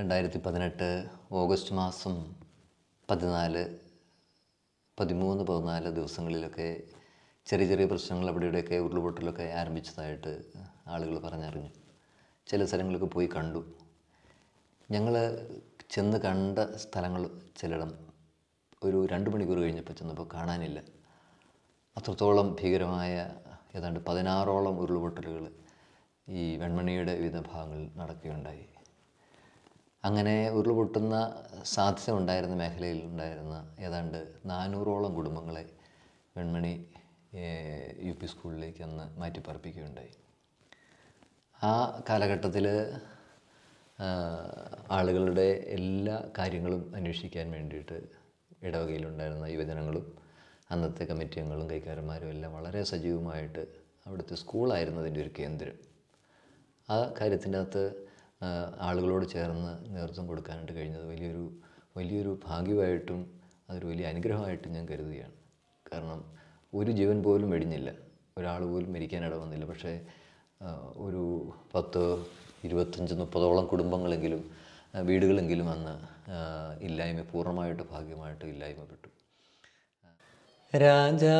2018 August മാസം 14, 13, 14 ദിവസങ്ങളിലൊക്കെ ചെറിയ ചെറിയ പ്രശ്നങ്ങൾ അവിടെ ഇവിടെയൊക്കെ ഉരുൾപൊട്ടലൊക്കെ ആരംഭിച്ചതായിട്ട് ആളുകൾ പറഞ്ഞറിഞ്ഞു. ചില സ്ഥലങ്ങളൊക്കെ പോയി കണ്ടു. ഞങ്ങൾ ചെന്ന് കണ്ട സ്ഥലങ്ങൾ ചിലയിടം ഒരു 2 മണിക്കൂർ കഴിഞ്ഞപ്പോൾ ചെന്നപ്പോൾ കാണാനില്ല. അത്രത്തോളം ഭീകരമായ ഏതാണ്ട് 16ഓളം ഉരുൾപൊട്ടലുകൾ ഈ വെൺമണിയുടെ വിവിധ ഭാഗങ്ങളിൽ നടക്കുകയുണ്ടായി. അങ്ങനെ ഉരുൾപൊട്ടുന്ന സാധ്യത ഉണ്ടായിരുന്ന മേഖലയിൽ ഉണ്ടായിരുന്ന ഏതാണ്ട് 400ഓളം കുടുംബങ്ങളെ വെൺമണി UP സ്കൂളിലേക്ക് അന്ന് മാറ്റിപ്പാർപ്പിക്കുകയുണ്ടായി. ആ കാലഘട്ടത്തിൽ ആളുകളുടെ എല്ലാ കാര്യങ്ങളും അന്വേഷിക്കാൻ വേണ്ടിയിട്ട് ഇടവകയിലുണ്ടായിരുന്ന യുവജനങ്ങളും അന്നത്തെ കമ്മിറ്റി അംഗങ്ങളും കൈക്കാരന്മാരും എല്ലാം വളരെ സജീവമായിട്ട് അവിടുത്തെ സ്കൂളായിരുന്നതിൻ്റെ ഒരു കേന്ദ്രം. ആ കാര്യത്തിൻ്റെ അകത്ത് ആളുകളോട് ചേർന്ന് നേതൃത്വം കൊടുക്കാനായിട്ട് കഴിഞ്ഞത് വലിയൊരു ഭാഗ്യമായിട്ടും അതൊരു വലിയ അനുഗ്രഹമായിട്ടും ഞാൻ കരുതുകയാണ്. കാരണം ഒരു ജീവൻ പോലും വെടിഞ്ഞില്ല, ഒരാൾ പോലും മരിക്കാനിട വന്നില്ല. പക്ഷേ ഒരു 10, 25, 30ഓളം കുടുംബങ്ങളെങ്കിലും വീടുകളെങ്കിലും അന്ന് പൂർണ്ണമായിട്ട് ഭാഗ്യമായിട്ട് ഇല്ലായ്മപ്പെട്ടു. രാജാക്കന്മാരുടെ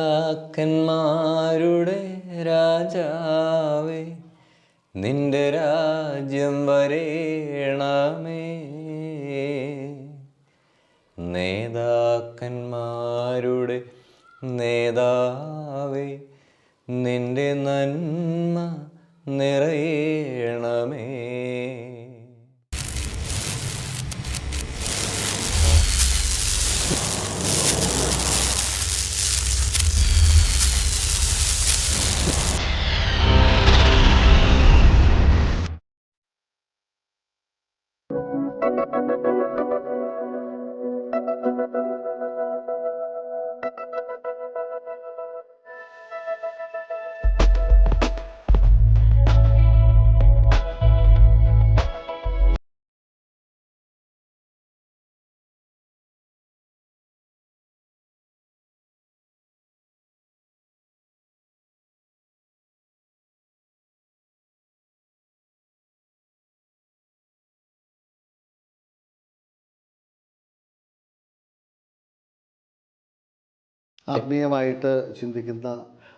രാജാവേ, നിന്റെ രാജ്യം വരേണമേ. നേതാക്കന്മാരുടെ നേതാവേ, നിന്റെ നന്മ നിറയണമേ. ആത്മീയമായിട്ട് ചിന്തിക്കുന്ന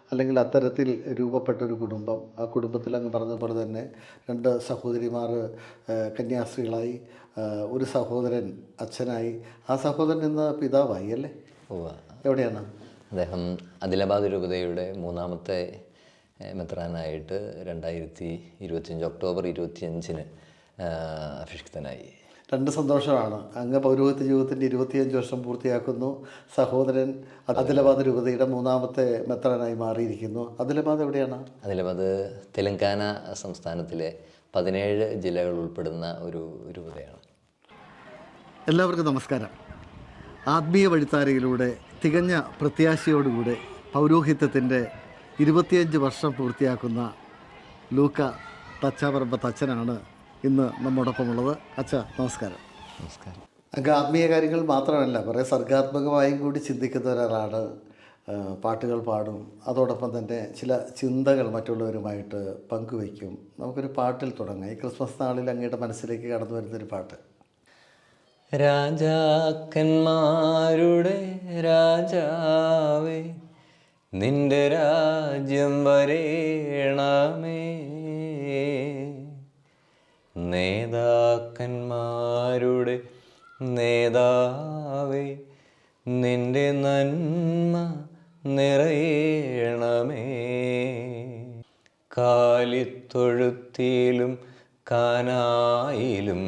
അല്ലെങ്കിൽ അത്തരത്തിൽ രൂപപ്പെട്ടൊരു കുടുംബം. ആ കുടുംബത്തിൽ അങ്ങ് പറഞ്ഞതുപോലെ തന്നെ 2 സഹോദരിമാർ കന്യാസ്ത്രീകളായി, ഒരു സഹോദരൻ അച്ഛനായി. ആ സഹോദരൻ ഇന്ന് പിതാവായി അല്ലേ? എവിടെയാണ് അദ്ദേഹം? ആദിലാബാദ് രൂപതയുടെ 3ാമത്തെ മെത്രാനായിട്ട് 2025 ഒക്ടോബർ 25 അഭിഷിക്തനായി. 2 സന്തോഷമാണ്. അങ്ങ് പൗരോഹിത്യ ജീവിതത്തിൻ്റെ 25 വർഷം പൂർത്തിയാക്കുന്നു. സഹോദരൻ ആദിലാബാദ് രൂപതയുടെ 3ാമത്തെ മെത്രാനായി മാറിയിരിക്കുന്നു. ആദിലാബാദ് എവിടെയാണ്? ആദിലാബാദ് തെലങ്കാന സംസ്ഥാനത്തിലെ 17 ജില്ലകൾ ഉൾപ്പെടുന്ന ഒരു രൂപതയാണ്. എല്ലാവർക്കും നമസ്കാരം. ആത്മീയ വഴിത്താരയിലൂടെ തികഞ്ഞ പ്രത്യാശയോടുകൂടെ പൗരോഹിത്യത്തിൻ്റെ 25 വർഷം പൂർത്തിയാക്കുന്ന ലൂക്ക തച്ചാപറമ്പത്ത് അച്ഛനാണ് ഇന്ന് നമ്മോടൊപ്പമുള്ളത്. അച്ഛ നമസ്കാരം. നമസ്കാരം. അങ്ങ് ആത്മീയ കാര്യങ്ങൾ മാത്രമല്ല, കുറേ സർഗാത്മകമായും കൂടി ചിന്തിക്കുന്ന ഒരാളാണ്. പാട്ടുകൾ പാടും, അതോടൊപ്പം തന്നെ ചില ചിന്തകൾ മറ്റുള്ളവരുമായിട്ട് പങ്കുവയ്ക്കും. നമുക്കൊരു പാട്ടിൽ തുടങ്ങാം. ഈ ക്രിസ്മസ് നാളിൽ അങ്ങയുടെ മനസ്സിലേക്ക് കടന്നു വരുന്നൊരു പാട്ട്. രാജാക്കന്മാരുടെ രാജാവേ, നിന്റെ രാജ്യം വരേണമേ. നേതാക്കന്മാരുടെ നേതാവേ, നിന്റെ നന്മ നിറയണമേ. കാലിത്തൊഴുത്തിലും കാനായിലും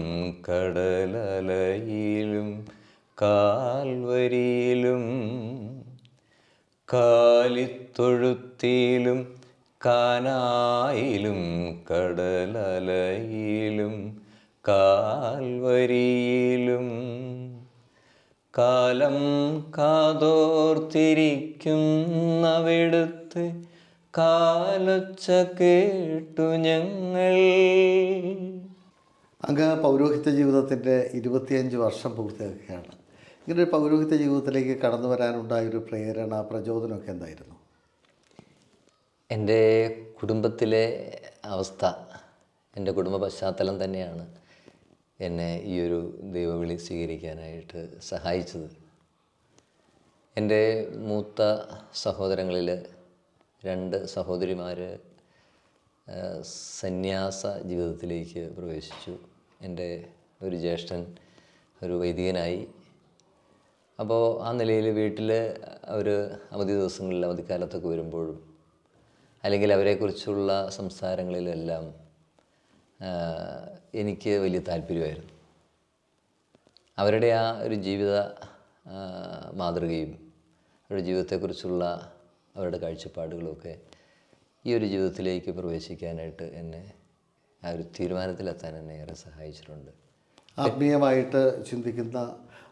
കടലലയിലും കാൽവരിയിലും, കാലിത്തൊഴുത്തിലും കാനായിലും കടലലയിലും കാൽവരിയിലും, കാലം കാതോർത്തിരിക്കുന്നവിടുത്തെ കാലൊച്ച കേട്ടു ഞങ്ങൾ. അങ്ങ് പൗരോഹിത്യ ജീവിതത്തിൻ്റെ 25 വർഷം പൂർത്തിയാക്കുകയാണ്. ഇങ്ങനൊരു പൗരോഹിത്യ ജീവിതത്തിലേക്ക് കടന്നു വരാനുണ്ടായൊരു പ്രേരണ, പ്രചോദനമൊക്കെ എന്തായിരുന്നു? എൻ്റെ കുടുംബത്തിലെ അവസ്ഥ, എൻ്റെ കുടുംബ പശ്ചാത്തലം തന്നെയാണ് എന്നെ ഈ ഒരു ദൈവവിളി സ്വീകരിക്കാനായിട്ട് സഹായിച്ചത്. എൻ്റെ മൂത്ത സഹോദരങ്ങളിൽ 2 സഹോദരിമാർ സന്യാസ ജീവിതത്തിലേക്ക് പ്രവേശിച്ചു. എൻ്റെ ഒരു ജ്യേഷ്ഠൻ ഒരു വൈദികനായി. അപ്പോൾ ആ നിലയിൽ വീട്ടിൽ അവർ അവധി ദിവസങ്ങളിൽ അവധിക്കാലത്തൊക്കെ വരുമ്പോഴും അല്ലെങ്കിൽ അവരെക്കുറിച്ചുള്ള സംസാരങ്ങളിലെല്ലാം എനിക്ക് വലിയ താല്പര്യമായിരുന്നു. അവരുടെ ആ ഒരു ജീവിത മാതൃകയും അവരുടെ ജീവിതത്തെക്കുറിച്ചുള്ള അവരുടെ കാഴ്ചപ്പാടുകളുമൊക്കെ ഈ ഒരു ജീവിതത്തിലേക്ക് പ്രവേശിക്കാനായിട്ട് എന്നെ ആ ഒരു തീരുമാനത്തിലെത്താൻ എന്നെ ഏറെ സഹായിച്ചിട്ടുണ്ട്. ആത്മീയമായിട്ട് ചിന്തിക്കുന്ന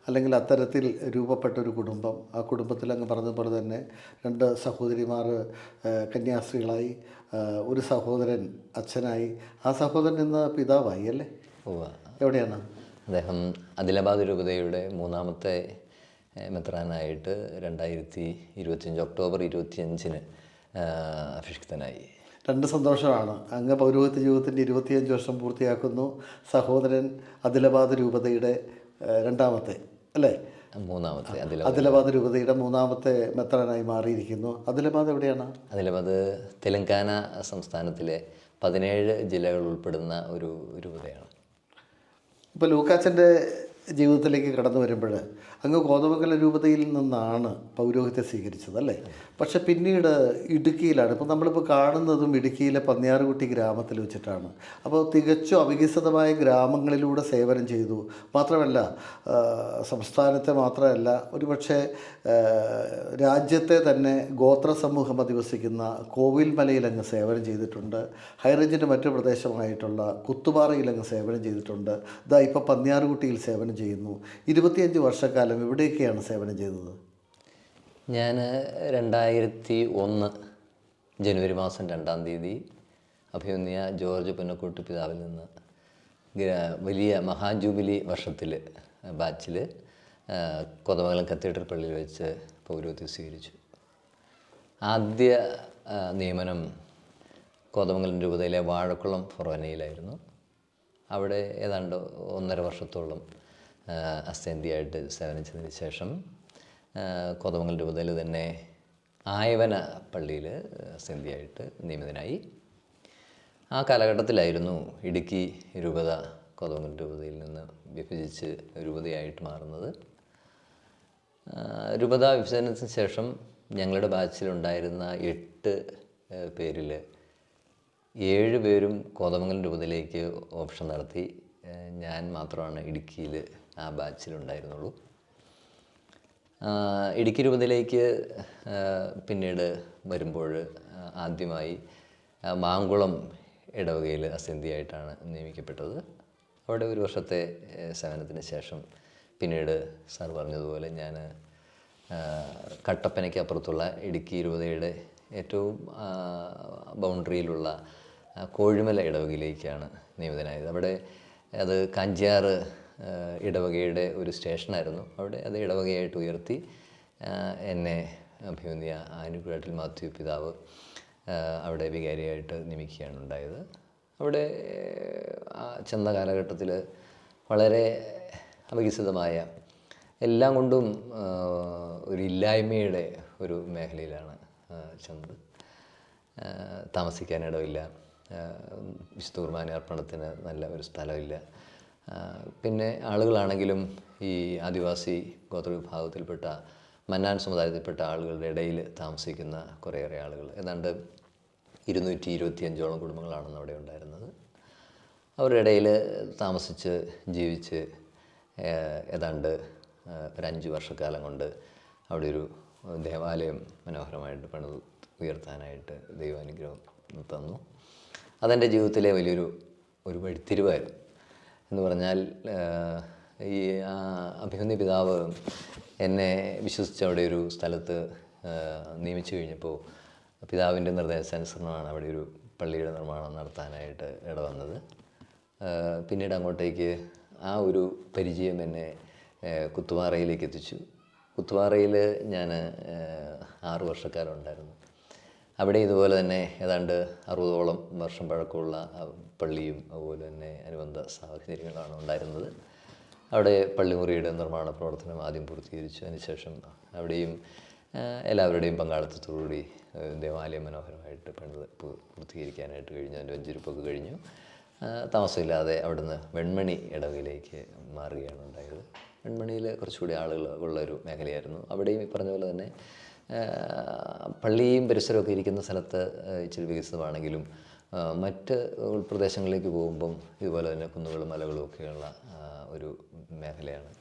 അല്ലെങ്കിൽ അത്തരത്തിൽ രൂപപ്പെട്ട ഒരു കുടുംബം, ആ കുടുംബത്തിൽ അങ്ങ് പറഞ്ഞതുപോലെ തന്നെ 2 സഹോദരിമാർ കന്യാസ്ത്രീകളായി, ഒരു സഹോദരൻ അച്ഛനായി, ആ സഹോദരൻ ഇന്ന് പിതാവായി അല്ലേ? എവിടെയാണ് അദ്ദേഹം? ആദിലാബാദ് രൂപതയുടെ 3ാമത്തെ മെത്രാനായിട്ട് 2025 ഒക്ടോബർ 25 അഭിഷിക്തനായി. 2 സന്തോഷമാണ്. അങ്ങ് പൗരോഹിത്യ ജീവിതത്തിൻ്റെ 25 വർഷം പൂർത്തിയാക്കുന്നു. സഹോദരൻ ആദിലാബാദ് രൂപതയുടെ 2ാമത്തെ അല്ലേ? 3ാമത്തെ ആദിലാബാദ് രൂപതയുടെ 3ാമത്തെ മെത്രാനായി മാറിയിരിക്കുന്നു. ആദിലാബാദ് എവിടെയാണ്? ആദിലാബാദ് തെലങ്കാന സംസ്ഥാനത്തിലെ 17 ജില്ലകൾ ഉൾപ്പെടുന്ന ഒരു രൂപതയാണ്. ഇപ്പോൾ ലൂക്കാച്ചൻ്റെ ജീവിതത്തിലേക്ക് കടന്നു വരുമ്പോൾ അങ്ങ് കോതമംഗലം രൂപതയിൽ നിന്നാണ് പൗരോഹിത്യം സ്വീകരിച്ചത് അല്ലേ? പക്ഷെ പിന്നീട് ഇടുക്കിയിലാണ്. ഇപ്പോൾ നമ്മളിപ്പോൾ കാണുന്നതും ഇടുക്കിയിലെ പന്നിയാറുകുട്ടി ഗ്രാമത്തിൽ വെച്ചിട്ടാണ്. അപ്പോൾ തികച്ചും അവികസിതമായ ഗ്രാമങ്ങളിലൂടെ സേവനം ചെയ്തു. മാത്രമല്ല സംസ്ഥാനത്തെ മാത്രമല്ല, ഒരുപക്ഷെ രാജ്യത്തെ തന്നെ ഗോത്ര സമൂഹം അധിവസിക്കുന്ന കോവിൽമലയിൽ അങ്ങ് സേവനം ചെയ്തിട്ടുണ്ട്. ഹൈറേഞ്ചിൻ്റെ മറ്റു പ്രദേശമായിട്ടുള്ള കുത്തുപാറയിൽ അങ്ങ് സേവനം ചെയ്തിട്ടുണ്ട്. ഇതാ ഇപ്പോൾ പന്നിയാറുകുട്ടിയിൽ സേവനം ചെയ്യുന്നു. 25 വർഷക്കാലം എവിടെയൊക്കെയാണ് സേവനം ചെയ്തത്? ഞാൻ 2001 ജനുവരി മാസം 2-ാം തീയതി അഭിമന്യ ജോർജ് പുന്നക്കോട്ട് പിതാവിൽ നിന്ന് വലിയ മഹാജൂബിലി വർഷത്തിൽ ബാച്ചിൽ കോതമംഗലം കത്തീഡ്രൽ പള്ളിയിൽ വെച്ച് പൗരോഹിത്യം സ്വീകരിച്ചു. ആദ്യ നിയമനം കോതമംഗലം രൂപതയിലെ വാഴക്കുളം ഫൊറോനയിലായിരുന്നു. അവിടെ ഏതാണ്ട് 1.5 വർഷത്തോളം അസ്തേന്തിയായിട്ട് സേവനിച്ചതിന് ശേഷം കോതമംഗലം രൂപതയിൽ തന്നെ ആയവന പള്ളിയിൽ അസ്തേന്തിയായിട്ട് നിയമിതനായി. ആ കാലഘട്ടത്തിലായിരുന്നു ഇടുക്കി രൂപത കോതമംഗലം രൂപതയിൽ നിന്ന് വിഭജിച്ച് രൂപതയായിട്ട് മാറുന്നത്. രൂപത വിഭജനത്തിന് ശേഷം ഞങ്ങളുടെ ബാച്ചിലുണ്ടായിരുന്ന 8 പേരിൽ 7 പേരും കോതമംഗലം രൂപതയിലേക്ക് ഓപ്ഷൻ നടത്തി. ഞാൻ മാത്രമാണ് ഇടുക്കിയിൽ ആ ബാച്ചിലുണ്ടായിരുന്നുള്ളൂ. ഇടുക്കി രൂപതയിലേക്ക് പിന്നീട് വരുമ്പോൾ ആദ്യമായി മാങ്കുളം ഇടവകയിൽ അസന്ധിയായിട്ടാണ് നിയമിക്കപ്പെട്ടത്. അവിടെ 1 വർഷത്തെ സേവനത്തിന് ശേഷം പിന്നീട് സാർ പറഞ്ഞതുപോലെ ഞാൻ കട്ടപ്പനയ്ക്ക് അപ്പുറത്തുള്ള ഇടുക്കി രൂപതയുടെ ഏറ്റവും ബൗണ്ടറിയിലുള്ള കോഴിമല ഇടവകയിലേക്കാണ് നിയമിതനായത്. അവിടെ അത് കാഞ്ചിയാറ് ഇടവകയുടെ ഒരു സ്റ്റേഷനായിരുന്നു. അവിടെ അത് ഇടവകയായിട്ട് ഉയർത്തി എന്നെ അഭിമന്യ ആനുകുഴാട്ടിൽ മാത്യു പിതാവ് അവിടെ വികാരിയായിട്ട് നിയമിക്കുകയാണ് ഉണ്ടായത്. അവിടെ ചെന്ന കാലഘട്ടത്തിൽ വളരെ അവികസിതമായ എല്ലാം കൊണ്ടും ഒരു ഇല്ലായ്മയുടെ ഒരു മേഖലയിലാണ് ചെന്നത്. താമസിക്കാനിടമില്ല, വിശുദ്ധ കുർബാന അർപ്പണത്തിന് നല്ല ഒരു സ്ഥലമില്ല. പിന്നെ ആളുകളാണെങ്കിലും ഈ ആദിവാസി ഗോത്ര വിഭാഗത്തിൽപ്പെട്ട മന്നാൻ സമുദായത്തിൽപ്പെട്ട ആളുകളുടെ ഇടയിൽ താമസിക്കുന്ന കുറേയേറെ ആളുകൾ, ഏതാണ്ട് 225ഓളം കുടുംബങ്ങളാണെന്ന് അവിടെ ഉണ്ടായിരുന്നത്. അവരുടെ ഇടയിൽ താമസിച്ച് ജീവിച്ച് ഏതാണ്ട് ഒരു 5 വർഷക്കാലം കൊണ്ട് അവിടെ ഒരു ദേവാലയം മനോഹരമായിട്ട് പണിത് ഉയർത്താനായിട്ട് ദൈവാനുഗ്രഹം തന്നു. അതെൻ്റെ ജീവിതത്തിലെ വലിയൊരു വഴിത്തിരിവായിരുന്നു. എന്ന് പറഞ്ഞാൽ ഈ അഭിമന്യ പിതാവ് എന്നെ വിശ്വസിച്ച് അവിടെ ഒരു സ്ഥലത്ത് നിയമിച്ചു കഴിഞ്ഞപ്പോൾ പിതാവിൻ്റെ നിർദ്ദേശാനുസരണമാണ് അവിടെ ഒരു പള്ളിയുടെ നിർമ്മാണം നടത്താനായിട്ട് ഇടവന്നത്. പിന്നീട് അങ്ങോട്ടേക്ക് ആ ഒരു പരിചയം എന്നെ കുത്തുപാറയിലേക്ക് എത്തിച്ചു. കുത്തുപാറയിൽ ഞാൻ 6 വർഷക്കാലം ഉണ്ടായിരുന്നു. അവിടെ ഇതുപോലെ തന്നെ ഏതാണ്ട് 60ഓളം വർഷം പഴക്കമുള്ള പള്ളിയും അതുപോലെ തന്നെ അനുബന്ധ സാഹചര്യങ്ങളാണ് ഉണ്ടായിരുന്നത്. അവിടെ പള്ളിമുറിയുടെ നിർമ്മാണ പ്രവർത്തനം ആദ്യം പൂർത്തീകരിച്ചു. അതിനുശേഷം അവിടെയും എല്ലാവരുടെയും പങ്കാളിത്തത്തോടുകൂടി ദേവാലയം മനോഹരമായിട്ട് പണിത് പൂർത്തീകരിക്കാനായിട്ട് കഴിഞ്ഞു. അതിൻ്റെ വെഞ്ചരിപ്പൊക്കെ കഴിഞ്ഞു. താമസമില്ലാതെ അവിടുന്ന് വെൺമണി ഇടവയിലേക്ക് മാറുകയാണ് ഉണ്ടായത്. വെൺമണിയിൽ കുറച്ചുകൂടി ആളുകൾ ഉള്ളൊരു മേഖലയായിരുന്നു. അവിടെയും ഈ പറഞ്ഞ പോലെ തന്നെ പള്ളിയും പരിസരമൊക്കെ ഇരിക്കുന്ന സ്ഥലത്ത് ഇച്ചിരി വികസിതമാണെങ്കിലും മറ്റ് ഉൾപ്രദേശങ്ങളിലേക്ക് പോകുമ്പം ഇതുപോലെ തന്നെ കുന്നുകളും മലകളും ഒക്കെയുള്ള ഒരു മേഖലയാണ്.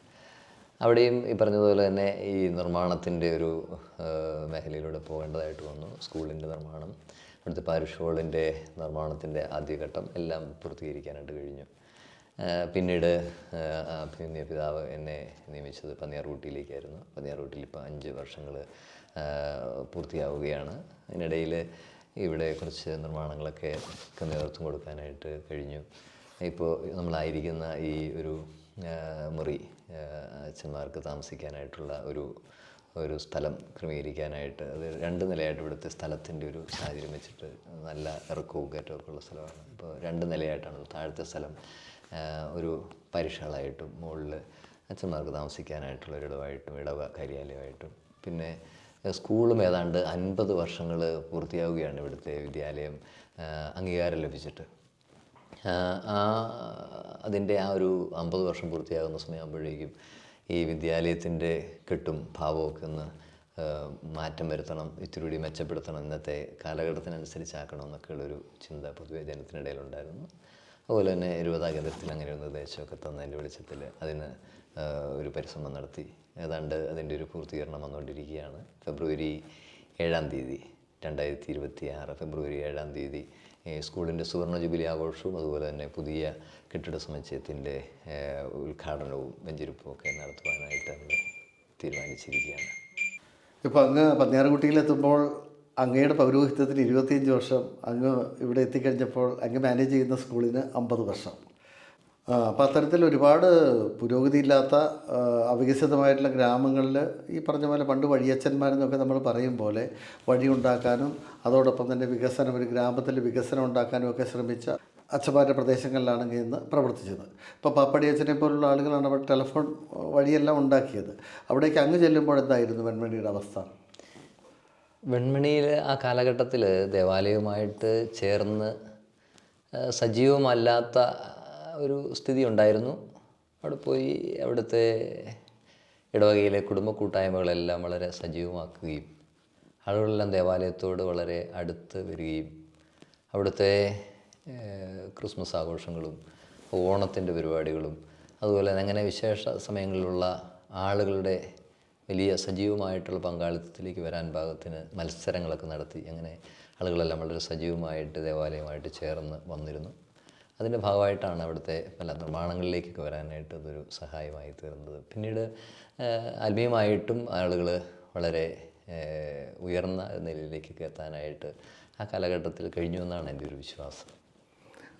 അവിടെയും ഈ പറഞ്ഞതുപോലെ തന്നെ ഈ നിർമ്മാണത്തിൻ്റെ ഒരു മേഖലയിലൂടെ പോകേണ്ടതായിട്ട് വന്നു. സ്കൂളിൻ്റെ നിർമ്മാണം, അവിടുത്തെ പാരിഷ് ഹാളിൻ്റെ നിർമ്മാണത്തിൻ്റെ ആദ്യഘട്ടം എല്ലാം പൂർത്തീകരിക്കാനായിട്ട് കഴിഞ്ഞു. പിന്നീട് അഭിമന്യ പിതാവ് എന്നെ നിയമിച്ചത് പന്നിയാർകുട്ടിയിലേക്കായിരുന്നു. പന്നിയാർകുട്ടിയിൽ ഇപ്പോൾ 5 വർഷങ്ങൾ പൂർത്തിയാവുകയാണ്. അതിനിടയിൽ ഇവിടെ കുറച്ച് നിർമ്മാണങ്ങളൊക്കെ നേതൃത്വം കൊടുക്കാനായിട്ട് കഴിഞ്ഞു. ഇപ്പോൾ നമ്മളായിരിക്കുന്ന ഈ ഒരു മുറി അച്ഛന്മാർക്ക് താമസിക്കാനായിട്ടുള്ള ഒരു സ്ഥലം ക്രമീകരിക്കാനായിട്ട്, അത് 2 നിലയായിട്ട് ഇവിടുത്തെ സ്ഥലത്തിൻ്റെ ഒരു സാഹചര്യം വെച്ചിട്ട് നല്ല ഇറക്കവും കയറ്റമൊക്കെ ഉള്ള സ്ഥലമാണ്. ഇപ്പോൾ 2 നിലയായിട്ടാണ്. താഴത്തെ സ്ഥലം ഒരു പരിഷകളായിട്ടും മുകളിൽ അച്ഛന്മാർക്ക് താമസിക്കാനായിട്ടുള്ള ഒരിടമായിട്ടും ഇടവ കാര്യാലയമായിട്ടും, പിന്നെ സ്കൂളും ഏതാണ്ട് 50 വർഷങ്ങൾ പൂർത്തിയാവുകയാണ് ഇവിടുത്തെ വിദ്യാലയം അംഗീകാരം ലഭിച്ചിട്ട്. അതിൻ്റെ ഒരു 50 വർഷം പൂർത്തിയാകുന്ന സമയമാകുമ്പോഴേക്കും ഈ വിദ്യാലയത്തിൻ്റെ കെട്ടും ഭാവമൊക്കെ ഒന്ന് മാറ്റം വരുത്തണം, ഇത്തിരി മെച്ചപ്പെടുത്തണം, ഇന്നത്തെ കാലഘട്ടത്തിനനുസരിച്ചാക്കണം എന്നൊക്കെയുള്ളൊരു ചിന്ത പൊതുവെ ജനത്തിനിടയിലുണ്ടായിരുന്നു. അതുപോലെ തന്നെ രൂപതാ കേന്ദ്രത്തിൽ അങ്ങനെ ഒരു നിർദ്ദേശമൊക്കെ തന്നതിൻ്റെ വെളിച്ചത്തിൽ അതിന് ഒരു പരിശ്രമം നടത്തി. ഏതാണ്ട് അതിൻ്റെ ഒരു പൂർത്തീകരണം വന്നുകൊണ്ടിരിക്കുകയാണ്. ഫെബ്രുവരി 7-ാം തീയതി 2026 ഫെബ്രുവരി 7-ാം തീയതി സ്കൂളിൻ്റെ സുവർണ്ണ ജൂബിലി ആഘോഷവും അതുപോലെ തന്നെ പുതിയ കെട്ടിട സമുച്ചയത്തിൻ്റെ ഉദ്ഘാടനവും വെഞ്ചരിപ്പും ഒക്കെ നടത്തുവാനായിട്ട് അങ്ങ് തീരുമാനിച്ചിരിക്കുകയാണ്. ഇപ്പോൾ അങ്ങ് പന്നിയാർകുട്ടിയിലെത്തുമ്പോൾ അങ്ങയുടെ പൗരോഹിത്യത്തിൽ 25 വർഷം, അങ്ങ് ഇവിടെ എത്തിക്കഴിഞ്ഞപ്പോൾ അങ്ങ് മാനേജ് ചെയ്യുന്ന സ്കൂളിന് 50 വർഷം. അപ്പോൾ അത്തരത്തിൽ ഒരുപാട് പുരോഗതിയില്ലാത്ത അവികസിതമായിട്ടുള്ള ഗ്രാമങ്ങളിൽ ഈ പറഞ്ഞ പോലെ പണ്ട് വഴിയച്ഛന്മാരെന്നൊക്കെ നമ്മൾ പറയും പോലെ വഴി ഉണ്ടാക്കാനും അതോടൊപ്പം തന്നെ വികസനം, ഒരു ഗ്രാമത്തിൽ വികസനം ഉണ്ടാക്കാനും ഒക്കെ ശ്രമിച്ച അച്ഛന്മാരുടെ പ്രദേശങ്ങളിലാണെങ്കിൽ ഇന്ന് പ്രവർത്തിച്ചത്. ഇപ്പോൾ പാപ്പടിയച്ഛനെ പോലുള്ള ആളുകളാണ് അവിടെ ടെലിഫോൺ വഴിയെല്ലാം ഉണ്ടാക്കിയത്. അവിടേക്ക് അങ്ങ് ചെല്ലുമ്പോൾ എന്തായിരുന്നു വെൺമണിയുടെ അവസ്ഥ? വെൺമണിയിൽ ആ കാലഘട്ടത്തിൽ ദേവാലയവുമായിട്ട് ചേർന്ന് സജീവമല്ലാത്ത ഒരു സ്ഥിതി ഉണ്ടായിരുന്നു. അവിടെ പോയി അവിടുത്തെ ഇടവകയിലെ കുടുംബ കൂട്ടായ്മകളെല്ലാം വളരെ സജീവമാക്കുകയും ആളുകളെല്ലാം ദേവാലയത്തോട് വളരെ അടുത്ത് വരികയും അവിടുത്തെ ക്രിസ്മസ് ആഘോഷങ്ങളും ഓണത്തിൻ്റെ പരിപാടികളും അതുപോലെ തന്നെ അങ്ങനെ വിശേഷ സമയങ്ങളിലുള്ള ആളുകളുടെ വലിയ സജീവമായിട്ടുള്ള പങ്കാളിത്തത്തിലേക്ക് വരാൻ പാകത്തിന് മത്സരങ്ങളൊക്കെ നടത്തി അങ്ങനെ ആളുകളെല്ലാം വളരെ സജീവമായിട്ട് ദേവാലയമായിട്ട് ചേർന്ന് വന്നിരുന്നു. അതിൻ്റെ ഭാഗമായിട്ടാണ് അവിടുത്തെ പല നിർമ്മാണങ്ങളിലേക്കൊക്കെ വരാനായിട്ട് അതൊരു സഹായമായി തീർന്നത്. പിന്നീട് ആത്മീയമായിട്ടും ആളുകൾ വളരെ ഉയർന്ന നിലയിലേക്കൊക്കെ എത്താനായിട്ട് ആ കാലഘട്ടത്തിൽ കഴിഞ്ഞു എന്നാണ് എൻ്റെ ഒരു വിശ്വാസം.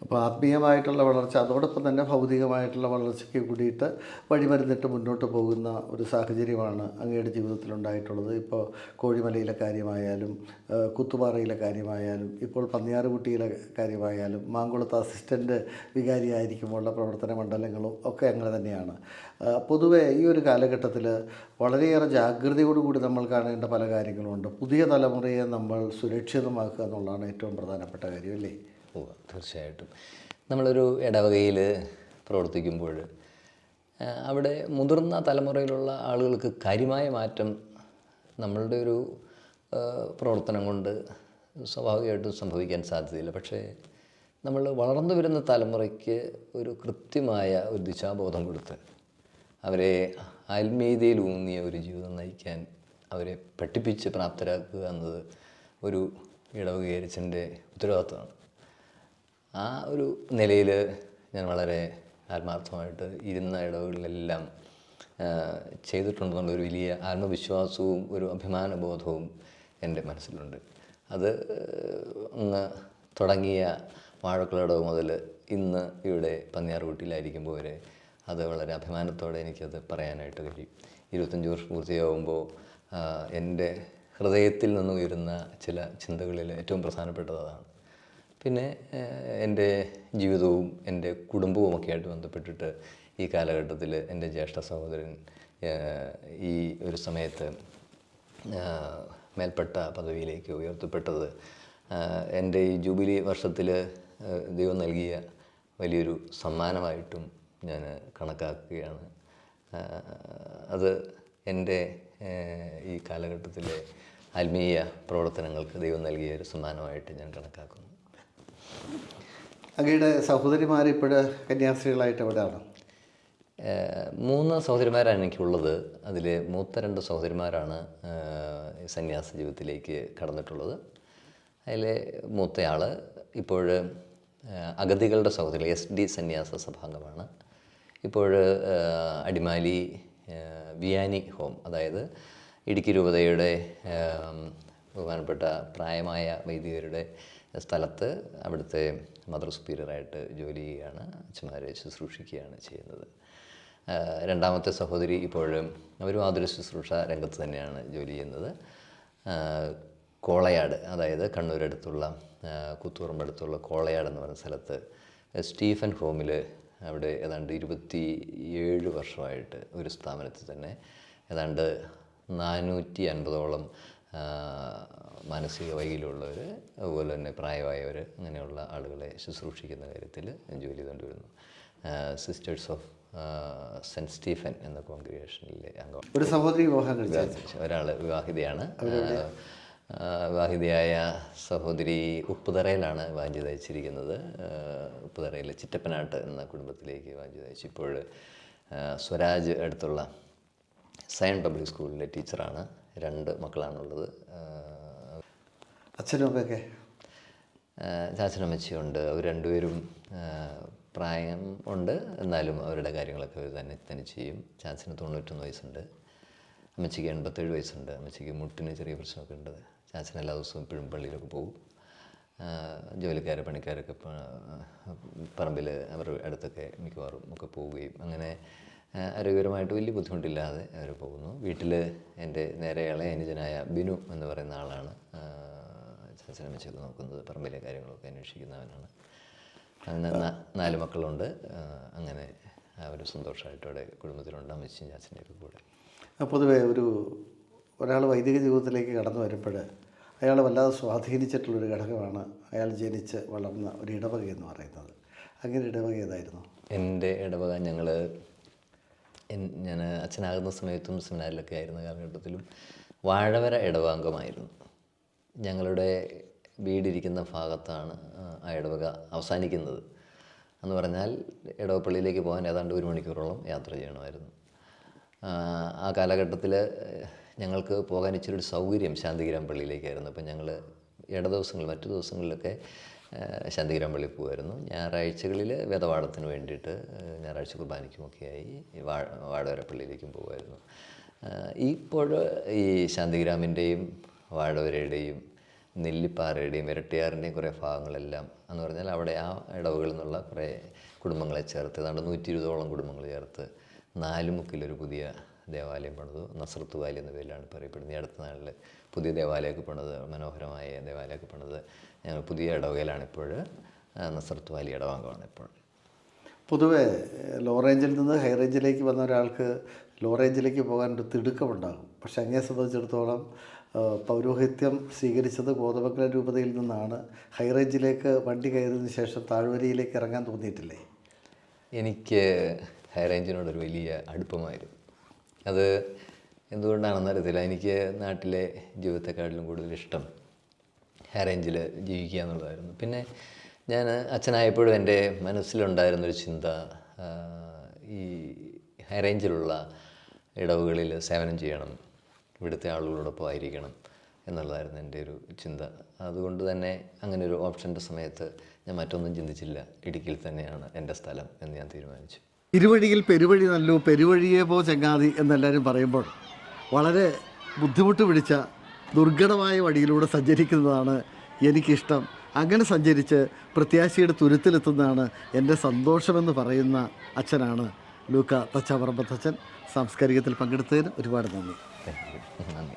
അപ്പോൾ ആത്മീയമായിട്ടുള്ള വളർച്ച അതോടൊപ്പം തന്നെ ഭൗതികമായിട്ടുള്ള വളർച്ചയ്ക്ക് കൂടിയിട്ട് വഴിമരുന്നിട്ട് മുന്നോട്ട് പോകുന്ന ഒരു സാഹചര്യമാണ് അങ്ങയുടെ ജീവിതത്തിലുണ്ടായിട്ടുള്ളത്. ഇപ്പോൾ കോഴിമലയിലെ കാര്യമായാലും കുത്തുപാറയിലെ കാര്യമായാലും ഇപ്പോൾ പന്നിയാർകുട്ടിയിലെ കാര്യമായാലും മാങ്കുളത്ത് അസിസ്റ്റൻ്റ് വികാരിയായിരിക്കുമ്പോഴുള്ള പ്രവർത്തന മണ്ഡലങ്ങളും ഒക്കെ അങ്ങനെ തന്നെയാണ്. പൊതുവേ ഈ ഒരു കാലഘട്ടത്തിൽ വളരെയേറെ ജാഗ്രതയോടുകൂടി നമ്മൾ കാണേണ്ട പല കാര്യങ്ങളുമുണ്ട്. പുതിയ തലമുറയെ നമ്മൾ സുരക്ഷിതമാക്കുക എന്നുള്ളതാണ് ഏറ്റവും പ്രധാനപ്പെട്ട കാര്യം, അല്ലേ? തീർച്ചയായിട്ടും. നമ്മളൊരു ഇടവകയിൽ പ്രവർത്തിക്കുമ്പോൾ അവിടെ മുതിർന്ന തലമുറയിലുള്ള ആളുകൾക്ക് കാര്യമായ മാറ്റം നമ്മളുടെ ഒരു പ്രവർത്തനം കൊണ്ട് സ്വാഭാവികമായിട്ടും സംഭവിക്കാൻ സാധ്യതയില്ല. പക്ഷേ നമ്മൾ വളർന്നു വരുന്ന തലമുറയ്ക്ക് ഒരു കൃത്യമായ ഒരു ദിശാബോധം കൊടുത്ത് അവരെ ആത്മീയതയിലൂന്നിയ ഒരു ജീവിതം നയിക്കാൻ അവരെ പഠിപ്പിച്ച് പ്രാപ്തരാക്കുക എന്നത് ഒരു ഇടവകയച്ചൻ്റെ ഉത്തരവാദിത്വമാണ്. ആ ഒരു നിലയിൽ ഞാൻ വളരെ ആത്മാർത്ഥമായിട്ട് ഇരുന്ന ഇടവുകളിലെല്ലാം ചെയ്തിട്ടുണ്ടെന്നുള്ളൊരു വലിയ ആത്മവിശ്വാസവും ഒരു അഭിമാനബോധവും എൻ്റെ മനസ്സിലുണ്ട്. അത് അങ്ങ് തുടങ്ങിയ വാഴക്കുളടവ് മുതൽ ഇന്ന് ഇവിടെ പന്നിയാർകുട്ടിയിലായിരിക്കുമ്പോൾ വരെ അത് വളരെ അഭിമാനത്തോടെ എനിക്കത് പറയാനായിട്ട് കഴിയും. 25 വർഷം പൂർത്തിയാകുമ്പോൾ എൻ്റെ ഹൃദയത്തിൽ നിന്ന് ഉയരുന്ന ചില ചിന്തകളിൽ ഏറ്റവും പ്രധാനപ്പെട്ടത് അതാണ്. പിന്നെ എൻ്റെ ജീവിതവും എൻ്റെ കുടുംബവും ഒക്കെ ആയിട്ട് ബന്ധപ്പെട്ടിട്ട് ഈ കാലഘട്ടത്തിൽ എൻ്റെ ജ്യേഷ്ഠ സഹോദരൻ ഈ ഒരു സമയത്ത് മേൽപ്പെട്ട പദവിയിലേക്ക് ഉയർത്തപ്പെട്ടത് എൻ്റെ ഈ ജൂബിലി വർഷത്തിൽ ദൈവം നൽകിയ വലിയൊരു സമ്മാനമായിട്ടും ഞാൻ കണക്കാക്കുകയാണ്. അത് എൻ്റെ ഈ കാലഘട്ടത്തിലെ ആത്മീയ പ്രവർത്തനങ്ങൾക്ക് ദൈവം നൽകിയ ഒരു സമ്മാനമായിട്ട് ഞാൻ കണക്കാക്കുന്നു. അങ്ങയുടെ സഹോദരിമാർ ഇപ്പോഴ് കന്യാസ്ത്രീകളായിട്ട് എവിടെയാണ്? 3 സഹോദരിമാരാണ് എനിക്കുള്ളത്. അതിൽ മൂത്ത 2 സഹോദരിമാരാണ് സന്യാസ ജീവിതത്തിലേക്ക് കടന്നിട്ടുള്ളത്. അതിൽ മൂത്തയാൾ ഇപ്പോൾ അഗതികളുടെ സഹോദരി SD സന്യാസ സഭാംഗമാണ്. ഇപ്പോൾ അടിമാലി വിയാനി ഹോം, അതായത് ഇടുക്കി രൂപതയുടെ ബഹുമാനപ്പെട്ട പ്രായമായ വൈദികരുടെ സ്ഥലത്ത് അവിടുത്തെ മദർ സുപ്പീരിയറായിട്ട് ജോലി ചെയ്യുകയാണ്. അച്ഛന്മാരെ ശുശ്രൂഷിക്കുകയാണ് ചെയ്യുന്നത്. രണ്ടാമത്തെ സഹോദരി ഇപ്പോഴും അവരും ആതുര ശുശ്രൂഷ രംഗത്ത് തന്നെയാണ് ജോലി ചെയ്യുന്നത്. കോളയാട്, അതായത് കണ്ണൂരടുത്തുള്ള കുത്തൂറമ്പടുത്തുള്ള കോളയാട് എന്ന് പറയുന്ന സ്ഥലത്ത് സ്റ്റീഫൻ ഹോമിൽ അവിടെ ഏതാണ്ട് 27 വർഷമായിട്ട് ഒരു സ്ഥാപനത്തിൽ തന്നെ ഏതാണ്ട് 450ഓളം മാനസിക വൈകല്യമുള്ളവർ, അതുപോലെ തന്നെ പ്രായമായവർ, അങ്ങനെയുള്ള ആളുകളെ ശുശ്രൂഷിക്കുന്ന കാര്യത്തിൽ ജോലി ചെയ്തുകൊണ്ടിരുന്നു. സിസ്റ്റേഴ്സ് ഓഫ് സെൻറ്റ് സ്റ്റീഫൻ എന്ന കോൺഗ്രിഗേഷനിലെ അംഗം. ഒരു സഹോദരി വിവാഹം കഴിച്ചു, ഒരാൾ വിവാഹിതയാണ്. വിവാഹിതയായ സഹോദരി ഉപ്പുതറയിലാണ് വാഞ്ചി തയ്ച്ചിരിക്കുന്നത്. ഉപ്പുതറയിലെ ചിറ്റപ്പനാട്ട് എന്ന കുടുംബത്തിലേക്ക് വാഞ്ചി തയ്ച്ചു. ഇപ്പോൾ സ്വരാജ് അടുത്തുള്ള സയൻ പബ്ലിക് സ്കൂളിലെ ടീച്ചറാണ്. 2 മക്കളാണുള്ളത്. അച്ഛനും അമ്മയൊക്കെ? ചാച്ചനമ്മച്ചിയുണ്ട്. അവർ രണ്ടുപേരും പ്രായം ഉണ്ട്, എന്നാലും അവരുടെ കാര്യങ്ങളൊക്കെ അവർ തന്നെ ചെയ്യും. ചാച്ചന് 91 വയസ്സുണ്ട്, അമ്മച്ചിക്ക് 87 വയസ്സുണ്ട്. അമ്മച്ചിക്ക് മുട്ടിന് ചെറിയ പ്രശ്നമൊക്കെ ഉണ്ട്. ചാച്ചൻ എല്ലാ ദിവസവും ഇപ്പോഴും പള്ളിയിലൊക്കെ പോകും. ജോലിക്കാരെ പണിക്കാരൊക്കെ പറമ്പിൽ അവർ അടുത്തൊക്കെ മിക്കവാറും ഒക്കെ പോവുകയും അങ്ങനെ ആരോഗ്യപരമായിട്ട് വലിയ ബുദ്ധിമുട്ടില്ലാതെ അവർ പോകുന്നു. വീട്ടിൽ എൻ്റെ നേരെ ഇളയ അനുജനായ ബിനു എന്ന് പറയുന്ന ആളാണ് ചാച്ചനമ്മച്ചൊക്കെ നോക്കുന്നത്, പറമ്പിലെ കാര്യങ്ങളൊക്കെ അന്വേഷിക്കുന്നവനാണ്. അങ്ങനെ 4 മക്കളുണ്ട്. അങ്ങനെ അവർ സന്തോഷമായിട്ടവിടെ കുടുംബത്തിലുണ്ട്, അമ്മച്ചിയും ചാച്ചൻ്റെയൊക്കെ കൂടെ. പൊതുവേ ഒരാൾ വൈദിക ജീവിതത്തിലേക്ക് കടന്നു വരുമ്പോൾ അയാൾ വല്ലാതെ സ്വാധീനിച്ചിട്ടുള്ളൊരു ഘടകമാണ് അയാൾ ജനിച്ച് വളർന്ന ഒരു ഇടവക എന്ന് പറയുന്നത്. അങ്ങനെ ഇടവക ഏതായിരുന്നു? എൻ്റെ ഇടവക ഞാൻ അച്ഛനാകുന്ന സമയത്തും സെമിനാറിലൊക്കെ ആയിരുന്ന കാലഘട്ടത്തിലും വാഴവര ഇടവാംഗമായിരുന്നു. ഞങ്ങളുടെ വീടിരിക്കുന്ന ഭാഗത്താണ് ആ ഇടവക അവസാനിക്കുന്നത്. എന്ന് പറഞ്ഞാൽ ഇടവപ്പള്ളിയിലേക്ക് പോകാൻ ഏതാണ്ട് 1 മണിക്കൂറോളം യാത്ര ചെയ്യണമായിരുന്നു. ആ കാലഘട്ടത്തിൽ ഞങ്ങൾക്ക് പോകാൻ ഇച്ചിരി ഒരു സൗകര്യം ശാന്തിഗ്രാം പള്ളിയിലേക്കായിരുന്നു. അപ്പം ഞങ്ങൾ മറ്റു ദിവസങ്ങളിലൊക്കെ ശാന്തിഗ്രാം പള്ളിയിൽ പോകുമായിരുന്നു. ഞായറാഴ്ചകളിൽ വേദപാഠത്തിന് വേണ്ടിയിട്ട് ഞായറാഴ്ച കുർബാനയ്ക്കുമൊക്കെയായി വാഴവര പള്ളിയിലേക്കും പോകുമായിരുന്നു. ഇപ്പോൾ ഈ ശാന്തിഗ്രാമിൻ്റെയും വാഴവരയുടെയും നെല്ലിപ്പാറയുടെയും ഇരട്ടിയാറിൻ്റെയും കുറേ ഭാഗങ്ങളെല്ലാം എന്ന് പറഞ്ഞാൽ അവിടെ ആ ഇടവകളിൽ നിന്നുള്ള കുറേ കുടുംബങ്ങളെ ചേർത്ത് ഏതാണ്ട് 120ഓളം കുടുംബങ്ങൾ ചേർത്ത് 4 മുക്കിലൊരു പുതിയ ദേവാലയം പണിതു. നസ്രത്ത് വാലി എന്ന പേരിലാണ് പറയപ്പെടുന്നത്. ഈ അടുത്ത നാളിൽ പുതിയ ദേവാലയമൊക്കെ പണിത്, മനോഹരമായ ദേവാലയമൊക്കെ പണിത് ഞങ്ങൾ പുതിയ ഇടവകയിലാണ് ഇപ്പോൾ. നസ്രത്ത് വാലി ഇടവാംഗമാണ് ഇപ്പോൾ. പൊതുവേ ലോ റേഞ്ചിൽ നിന്ന് ഹൈ റേഞ്ചിലേക്ക് വന്ന ഒരാൾക്ക് ലോ റേഞ്ചിലേക്ക് പോകാൻ ഒരു തിടുക്കമുണ്ടാകും. പക്ഷേ അങ്ങയെ സംബന്ധിച്ചിടത്തോളം പൗരോഹിത്യം സ്വീകരിച്ചത് കോതമംഗലം രൂപതയിൽ നിന്നാണ്. ഹൈ റേഞ്ചിലേക്ക് വണ്ടി കയറിയതിന് ശേഷം താഴ്വരയിലേക്ക് ഇറങ്ങാൻ തോന്നിയിട്ടില്ലേ? എനിക്ക് ഹൈ റേഞ്ചിനോടൊരു വലിയ അടുപ്പമായിരുന്നു. അത് എന്തുകൊണ്ടാണെന്ന് അറിയത്തില്ല. എനിക്ക് നാട്ടിലെ ജീവിതത്തെക്കാട്ടിലും കൂടുതൽ ഇഷ്ടം ഹൈ റേഞ്ചിൽ ജീവിക്കുക എന്നുള്ളതായിരുന്നു. പിന്നെ ഞാൻ അച്ഛനായപ്പോഴും എൻ്റെ മനസ്സിലുണ്ടായിരുന്നൊരു ചിന്ത ഈ ഹൈ റേഞ്ചിലുള്ള ഇടവുകളിൽ സേവനം ചെയ്യണം, ഇവിടുത്തെ ആളുകളോടൊപ്പം ആയിരിക്കണം എന്നുള്ളതായിരുന്നു എൻ്റെ ഒരു ചിന്ത. അതുകൊണ്ട് തന്നെ അങ്ങനെ ഒരു ഓപ്ഷൻ്റെ സമയത്ത് ഞാൻ മറ്റൊന്നും ചിന്തിച്ചില്ല. ഇടുക്കിയിൽ തന്നെയാണ് എൻ്റെ സ്ഥലം എന്ന് ഞാൻ തീരുമാനിച്ചു. ഇരുവഴിയിൽ പെരുവഴി നല്ലു, പെരുവഴിയെ പോ ചങ്ങാതി എന്നെല്ലാവരും പറയുമ്പോൾ വളരെ ബുദ്ധിമുട്ട് പിടിച്ച ദുർഘടമായ വഴിയിലൂടെ സഞ്ചരിക്കുന്നതാണ് എനിക്കിഷ്ടം. അങ്ങനെ സഞ്ചരിച്ച് പ്രത്യാശയുടെ തുരുത്തിലെത്തുന്നതാണ് എൻ്റെ സന്തോഷമെന്ന് പറയുന്ന അച്ഛനാണ് ലൂക്ക തച്ചാപറമ്പത്തച്ഛൻ. സാംസ്കാരികത്തിൽ പങ്കെടുത്തതിന് ഒരുപാട് നന്ദി. നന്ദി.